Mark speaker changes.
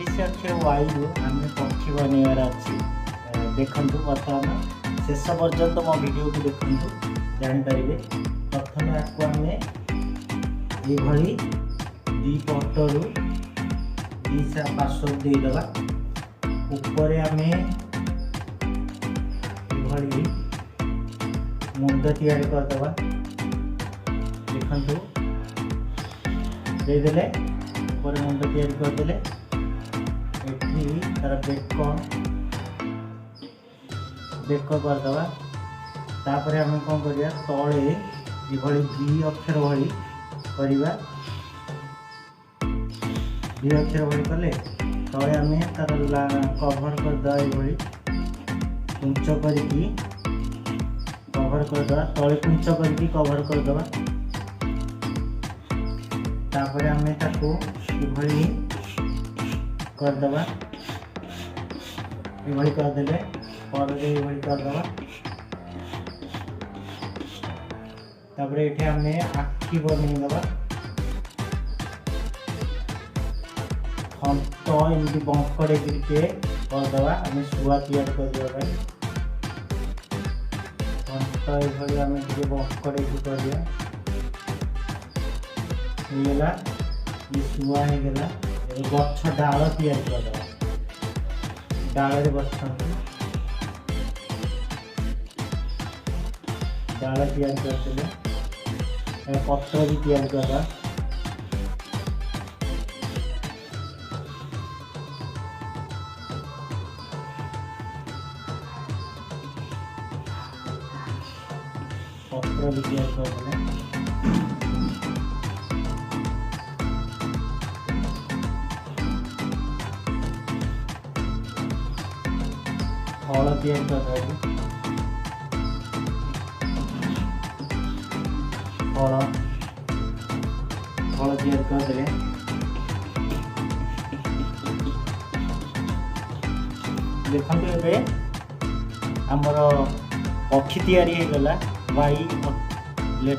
Speaker 1: तीस अक्षर वाई आम पक्षी बनइबार अच्छी देखु बर्तमान शेष पर्यंत मो वीडियो को देखु जापर। प्रथम आपको आम ये दी पटरू दी पार्श्व देदेबा ऊपर आम ये मुंड तैयारी करदे देखु देदेले ऊपर मुंड तैयारी करदे ये तार बेक करदे तापर आम कौन करिया तले ये दी अक्षर भली करवा दी अक्षर भली कले तले आम तार कभर करदे ये कुंच करके कभर करदे तले कुंच करके कभर करदे तापर आम ताको ये करदे ये करदे पर ये करदे तापर ये आम आखि बनईदे हंत एमती बंकड़े करदे आम शुआ तैयार करने हंत ये आम बंकड़े करगला ये शुआ होगला गछ डाल तैयार करदे डाल बसते डाल तैयार करते पत्र भी तैयार करवा पत्र भी तैयार करते फल तैयार कर फल तैयार करदे देखते आमर पक्षी तैयारी होगला वाई